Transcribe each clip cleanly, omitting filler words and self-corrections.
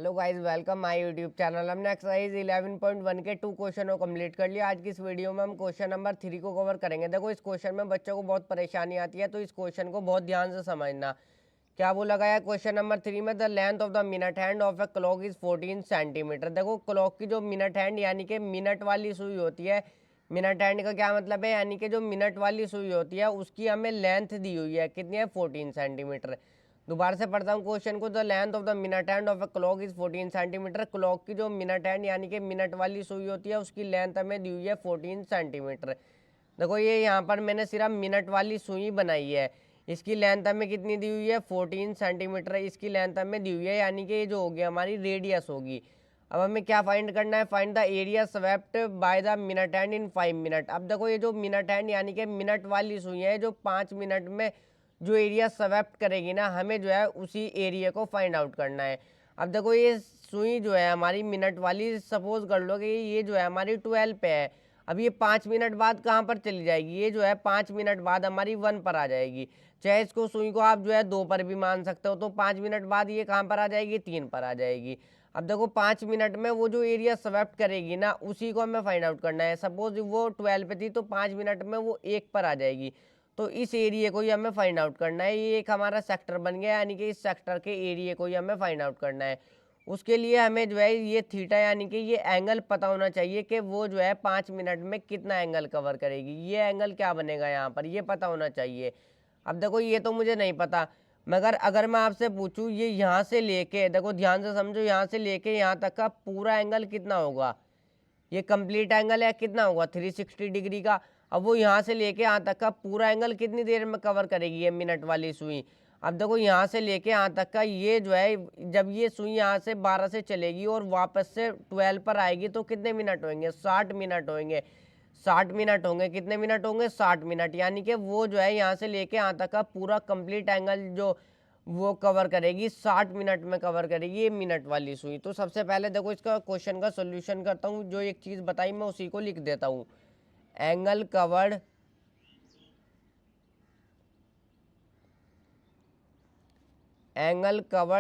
Hello guys, welcome my YouTube channel. हमने exercise 11.1 के 2 question को कंप्लीट कर लिया। आज की इस वीडियो में हम क्वेश्चन नंबर 3 को कवर करेंगे। देखो, इस क्वेश्चन में बच्चों को बहुत परेशानी आती है, तो इस क्वेश्चन को बहुत ध्यान से समझना। क्या बोला गया है क्वेश्चन नंबर 3 में? The length of the minute hand of a clock is 14 centimetre. देखो, क्लॉक की जो मिनट हैंड यानी कि मिनट वाली सुई होती है, मिनट हैंड का क्या मतलब है, यानी कि जो मिनट वाली सुई होती है उसकी हमें लेंथ दी हुई है, कितनी है? 14 सेंटीमीटर। दोबारा से पढ़ता हूँ क्वेश्चन को। The length of the minute hand of a clock is 14 centimetre. Clock की जो मिनट हैंड यानी कि मिनट वाली सुई होती है उसकी लेंथ हमें दी हुई है 14 सेंटीमीटर। देखो, ये यहाँ पर मैंने सिर्फ मिनट वाली सुई बनाई है, इसकी लेंथ हमें कितनी दी हुई है? 14 सेंटीमीटर इसकी लेंथ हमें दी हुई है, यानी कि ये जो होगी हमारी रेडियस होगी। अब हमें क्या फाइंड करना है? Find the area swept by the minute hand in 5 minute. अब देखो, ये जो मिनट हैंड यानी कि मिनट वाली सुई है, जो 5 मिनट में जो एरिया स्वेप्ट करेगी ना, हमें जो है उसी एरिया को फाइंड आउट करना है। अब देखो, ये सुई जो है हमारी मिनट वाली, सपोज कर लो कि ये जो है हमारी 12 पे है। अब ये 5 मिनट बाद कहाँ पर चली जाएगी? ये जो है 5 मिनट बाद हमारी 1 पर आ जाएगी। चाहे इसको सुई को आप जो है 2 पर भी मान सकते हो, तो 5 मिनट बाद ये कहाँ पर आ जाएगी? 3 पर आ जाएगी। अब देखो, 5 मिनट में वो जो एरिया स्वेप्ट करेगी ना, उसी को हमें फाइंड आउट करना है। सपोज वो 12 पे थी, तो 5 मिनट में वो 1 पर आ जाएगी, तो इस एरिया को ही हमें फाइंड आउट करना है। ये एक हमारा सेक्टर बन गया, यानी कि इस सेक्टर के एरिया को ही हमें फाइंड आउट करना है। उसके लिए हमें जो है ये थीटा यानी कि ये एंगल पता होना चाहिए कि वो जो है 5 मिनट में कितना एंगल कवर करेगी। ये एंगल क्या बनेगा यहाँ पर, ये पता होना चाहिए। अब देखो, ये तो मुझे नहीं पता, मगर अगर मैं आपसे पूछूं ये यहाँ से लेके, देखो ध्यान से समझो, यहाँ से लेके यहाँ तक का पूरा एंगल कितना होगा? ये कंप्लीट एंगल है, कितना होगा? 360 डिग्री का। अब वो यहाँ से लेके यहाँ तक का पूरा एंगल कितनी देर में कवर करेगी ये मिनट वाली सुई? अब देखो, यहाँ से लेके यहाँ तक का ये जो है, जब ये सुई यहाँ से 12 से चलेगी और वापस से 12 पर आएगी, तो कितने मिनट होंगे? 60 मिनट होंगे। 60 मिनट होंगे। कितने मिनट होंगे? 60 मिनट। यानी कि वो जो है यहाँ से लेके यहाँ तक का पूरा कंप्लीट एंगल जो वो कवर करेगी, 60 मिनट में कवर करेगी ये मिनट वाली सुई। तो सबसे पहले देखो, इसका क्वेश्चन का सोल्यूशन करता हूँ। जो एक चीज़ बताई मैं उसी को लिख देता हूँ। Angle covered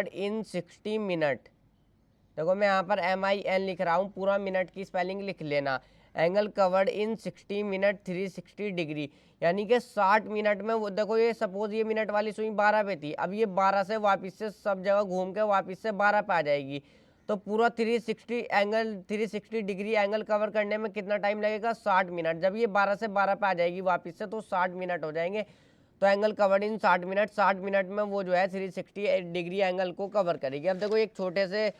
in 60 minute. देखो, मैं यहाँ पर MIN लिख रहा हूँ, पूरा मिनट की स्पेलिंग लिख लेना। Angle covered in 60 minute 360 degree, यानी कि 60 मिनट में। वो देखो, ये सपोज ये मिनट वाली सुई 12 पे थी, अब ये 12 से वापस से सब जगह घूम के वापस से 12 पे आ जाएगी, तो पूरा 360 डिग्री एंगल कवर करने में कितना टाइम लगेगा? 60 मिनट। जब ये 12 से 12 पे आ जाएगी वापस से, तो 60 मिनट हो जाएंगे। तो angle covered in 60 minute, 60 minute में वो जो है 360 डिग्री एंगल को कवर करेगी। अब देखो, एक छोटे से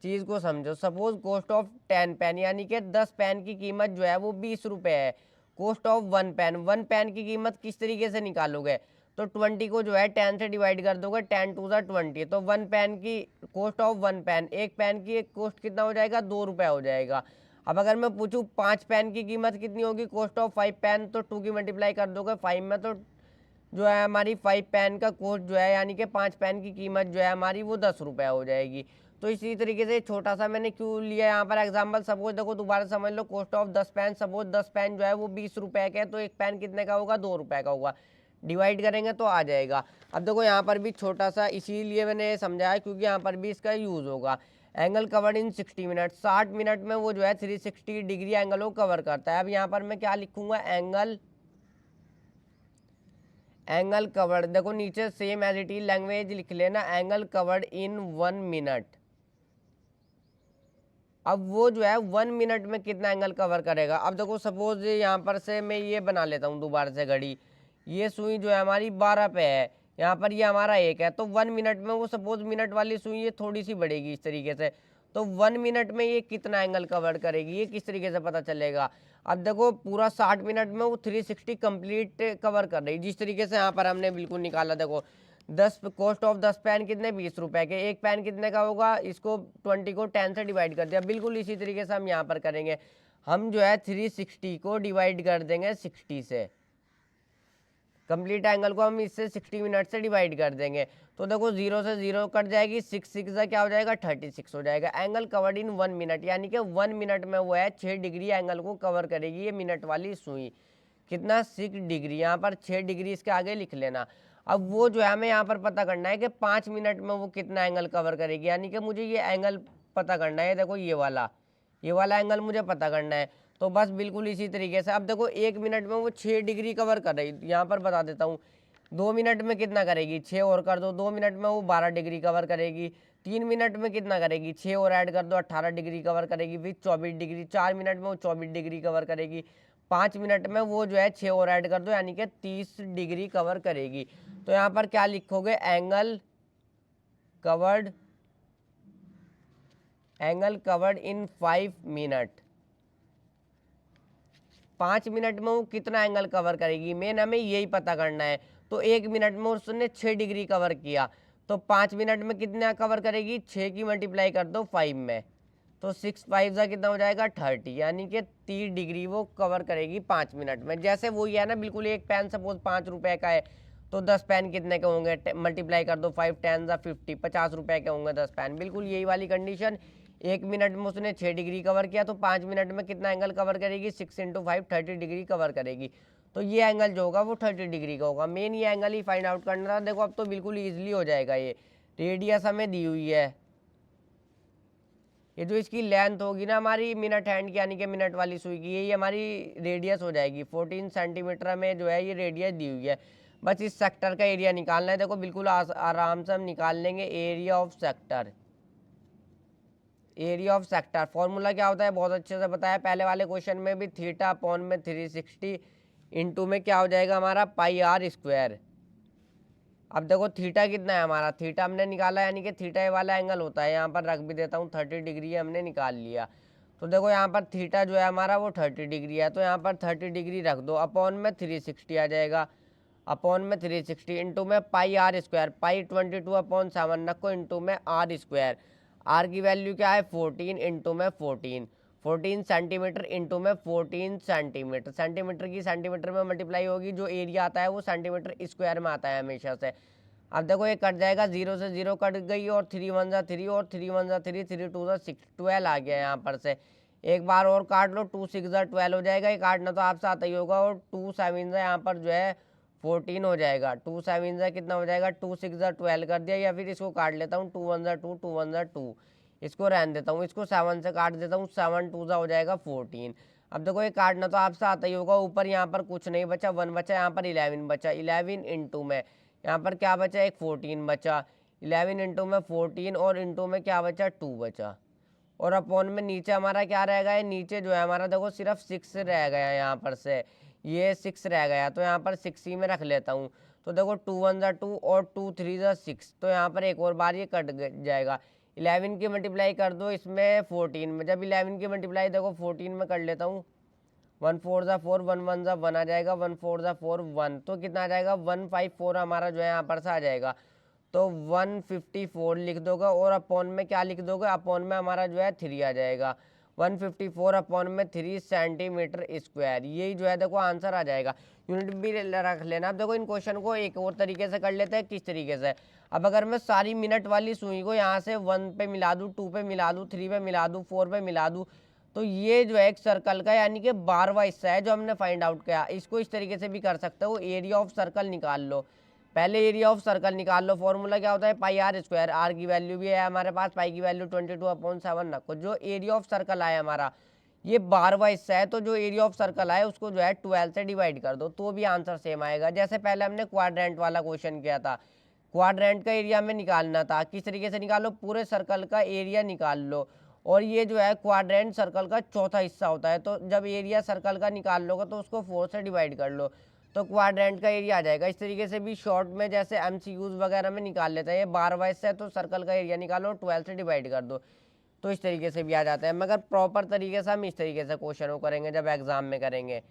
चीज़ को समझो। सपोज कॉस्ट ऑफ 10 पेन, यानी कि 10 पेन की कीमत जो है वो 20 रुपये है। कॉस्ट ऑफ 1 पेन की कीमत किस तरीके से निकालोगे? तो 20 को जो है 10 से डिवाइड कर दोगे, 10 टू ज़ा 20, तो 1 पेन की कॉस्ट ऑफ 1 पेन, एक पेन की एक कॉस्ट कितना हो जाएगा? 2 रुपये हो जाएगा। अब अगर मैं पूछूं 5 पेन की कीमत कितनी होगी? कॉस्ट ऑफ 5 पेन, तो 2 की मल्टीप्लाई कर दोगे 5 में, तो जो है हमारी 5 पेन का कॉस्ट जो है, यानी कि 5 पेन की कीमत जो है हमारी वो 10 रुपये हो जाएगी। तो इसी तरीके से छोटा सा मैंने क्यों लिया यहाँ पर एग्जांपल। सपोज देखो, दोबारा समझ लो, cost of 10 pen, suppose 10 pen जो है वो 20 रुपये का है, तो एक पेन कितने का होगा? 2 रुपये का होगा। डिवाइड करेंगे तो आ जाएगा। अब देखो, यहाँ पर भी छोटा सा इसीलिए मैंने समझाया क्योंकि यहाँ पर भी इसका यूज़ होगा। Angle covered in 60 minute, 60 minute में वो जो है 360 डिग्री एंगल को कवर करता है। अब यहाँ पर मैं क्या लिखूंगा? Angle covered. देखो, नीचे same as it is language लिख लेना, एंगल कवर्ड इन 1 मिनट। अब वो जो है 1 मिनट में कितना एंगल कवर करेगा? अब देखो, सपोज यहाँ पर से मैं ये बना लेता हूँ दोबारा से घड़ी। ये सुई जो है हमारी 12 पे है, यहाँ पर ये हमारा 1 है, तो 1 मिनट में वो सपोज मिनट वाली सुई ये थोड़ी सी बढ़ेगी इस तरीके से, तो 1 मिनट में ये कितना एंगल कवर करेगी, ये किस तरीके से पता चलेगा? अब देखो, पूरा 60 मिनट में वो 360 कंप्लीट कवर कर रही, जिस तरीके से यहाँ पर हमने बिल्कुल निकाला। देखो, 10 कॉस्ट ऑफ 10 पेन कितने? 20 रुपए के। एक पेन कितने का होगा? इसको 20 को 10 से डिवाइड कर दिया। बिल्कुल इसी तरीके से हम यहाँ पर करेंगे। हम जो है 360 को डिवाइड कर देंगे 60 से, कंप्लीट एंगल को हम इससे 60 मिनट से डिवाइड कर देंगे, तो देखो 0 से 0 कट जाएगी, 6 से क्या हो जाएगा? 36 हो जाएगा। एंगल कवर्ड इन 1 मिनट, यानी कि 1 मिनट में वो है 6 डिग्री एंगल को कवर करेगी ये मिनट वाली सुई। कितना? 6 डिग्री। यहाँ पर 6 डिग्री इसके आगे लिख लेना। अब वो जो है हमें यहाँ पर पता करना है कि 5 मिनट में वो कितना एंगल कवर करेगी, यानी कि मुझे ये एंगल पता करना है। देखो ये वाला एंगल मुझे पता करना है। तो बस बिल्कुल इसी तरीके से अब देखो 1 मिनट में वो 6 डिग्री कवर कर रही, यहाँ पर बता देता हूँ। 2 मिनट में कितना करेगी, 6 और कर दो, 2 मिनट में वो 12 डिग्री कवर करेगी। 3 मिनट में कितना करेगी, 6 और ऐड कर दो, 18 डिग्री कवर करेगी। फिर 24 डिग्री, 4 मिनट में वो 24 डिग्री कवर करेगी। 5 मिनट में वो जो है 6 और ऐड कर दो, यानी कि 30 डिग्री कवर करेगी। तो यहाँ पर क्या लिखोगे, angle covered in 5 minute. 5 minute में वो कितना एंगल कवर करेगी, मेन हमें यही पता करना है। तो 1 मिनट में उसने 6 डिग्री कवर किया, तो 5 मिनट में कितना कवर करेगी, 6 की मल्टीप्लाई कर दो 5 में, तो 6 5 का कितना हो जाएगा 30, यानी कि 30 डिग्री वो कवर करेगी 5 मिनट में। जैसे वो ही है ना, बिल्कुल एक पेन सपोज 5 रुपए का है, तो 10 पेन कितने के होंगे, मल्टीप्लाई कर दो 5 10 50, 50 रुपए के होंगे 10 पेन। बिल्कुल यही वाली कंडीशन। 1 मिनट में उसने 6 डिग्री कवर किया, तो 5 मिनट में कितना एंगल कवर करेगी, 6 × 5 30 डिग्री कवर करेगी। तो ये एंगल जो होगा वो 30 डिग्री का होगा। मेन ये एंगल ही फाइंड आउट करना था। देखो अब तो बिल्कुल ईजिली हो जाएगा। ये रेडियस हमें दी हुई है, ये जो इसकी लेंथ होगी ना हमारी मिनट हैंड की, यानी कि मिनट वाली सुई की, यही हमारी रेडियस हो जाएगी। 14 सेंटीमीटर में जो है ये रेडियस दी हुई है। बस इस सेक्टर का एरिया निकालना है। देखो बिल्कुल आराम से हम निकाल लेंगे area of sector. Area of sector formula क्या होता है, बहुत अच्छे से बताया पहले वाले क्वेश्चन में भी। थीटा अपॉन में 360 इंटू में क्या हो जाएगा हमारा पाई आर स्क्वायर। अब देखो थीटा कितना है हमारा, थीटा हमने निकाला, यानी कि थीटा ये वाला एंगल होता है। यहाँ पर रख भी देता हूँ, 30 डिग्री हमने निकाल लिया। तो देखो यहाँ पर थीटा जो है हमारा वो 30 डिग्री है, तो यहाँ पर 30 डिग्री रख दो, अपॉन में 360 आ जाएगा। अपॉन में 360 इंटू में पाई आर स्क्वायर, पाई 22/7 रखो, इंटू में आर स्क्वायर। आर की वैल्यू क्या है 14, इंटू में 14 सेंटीमीटर, इंटू में 14 सेंटीमीटर। सेंटीमीटर की सेंटीमीटर में मल्टीप्लाई होगी, जो एरिया आता है वो सेंटीमीटर स्क्वायर में आता है हमेशा से। अब देखो ये कट जाएगा, 0 से 0 कट गई, और 3 1 जा 3, और 3 1 जा 3, 3 2 जा 6, 12 आ गया यहाँ पर से। एक बार और काट लो, 2 6 जा 12 हो जाएगा। ये काटना तो आपसे आता ही होगा। और 2 7 जा यहाँ पर जो है 14 हो जाएगा। 2 7 जा कितना हो जाएगा, 2 6 जा 12 कर दिया। या फिर इसको काट लेता हूँ, 2 1 जा 2, 2 1 जा 2, इसको रहने देता हूँ, इसको 7 से काट देता हूँ, 7 2 जा हो जाएगा 14। अब देखो ये काटना तो आपसे आता ही होगा। ऊपर यहाँ पर कुछ नहीं बचा, 1 बचा, यहाँ पर 11 बचा। 11 इंटू में यहाँ पर क्या बचा, एक 14 बचा। 11 इंटू में 14, और इंटू में क्या बचा, 2 बचा। और अपॉन में नीचे हमारा क्या रह गया, नीचे जो है हमारा देखो सिर्फ 6 रह गया यहाँ पर से, ये 6 रह गया। तो यहाँ पर 6 ही में रख लेता हूँ। तो देखो 2 1 जा 2, और 2 3 जा 6, तो यहाँ पर एक और बार ये कट जाएगा। 11 की मल्टीप्लाई कर दो इसमें 14 में, जब 11 की मल्टीप्लाई देखो 14 में कर लेता हूँ, 1 4 जा 4, 1 1 जा 1 आ जाएगा, 1 4 जा 4 1, तो कितना आ जाएगा 154 हमारा जो है यहाँ पर से आ जाएगा। तो 154 लिख दोगे, और अपॉन में क्या लिख दोगे, अपॉन में हमारा जो है 3 आ जाएगा। 154 अपॉन में 3 सेंटीमीटर स्क्वायर, यही जो है देखो आंसर आ जाएगा। यूनिट भी रख लेना। अब देखो इन क्वेश्चन को एक और तरीके से कर लेते हैं। किस तरीके से, अब अगर मैं सारी मिनट वाली सुई को यहाँ से 1 पे मिला दूँ, 2 पे मिला दूँ, 3 पे मिला दूँ, 4 पे मिला दूँ, तो ये जो है एक सर्कल का यानी कि 12वां हिस्सा है जो हमने फाइंड आउट किया। इसको इस तरीके से भी कर सकते हो, एरिया ऑफ सर्कल निकाल लो। पहले एरिया ऑफ सर्कल निकाल लो। फॉर्मूला क्या होता है, पाई आर स्क्वायर। आर की वैल्यू भी है हमारे पास, पाई की वैल्यू 22/7 रखो। जो एरिया ऑफ सर्कल आया हमारा ये 12वां हिस्सा है, तो जो एरिया ऑफ सर्कल आया उसको जो है 12 से डिवाइड कर दो, तो भी आंसर सेम आएगा। जैसे पहले हमने क्वाड्रेंट वाला क्वेश्चन किया था, क्वाड्रेंट का एरिया हमें निकालना था। किस तरीके से निकालो, पूरे सर्कल का एरिया निकाल लो। और ये जो है क्वाड्रेंट सर्कल का चौथा हिस्सा होता है, तो जब एरिया सर्कल का निकाल लोगे तो उसको 4 से डिवाइड कर लो, तो क्वाड्रेंट का एरिया आ जाएगा। इस तरीके से भी शॉर्ट में जैसे MCQs वगैरह में निकाल लेते हैं। ये 12वां हिस्सा है तो सर्कल का एरिया निकालो, 12 से डिवाइड कर दो, तो इस तरीके से भी आ जाता है। मगर प्रॉपर तरीके से हम इस तरीके से क्वेश्चन को करेंगे जब एग्जाम में करेंगे।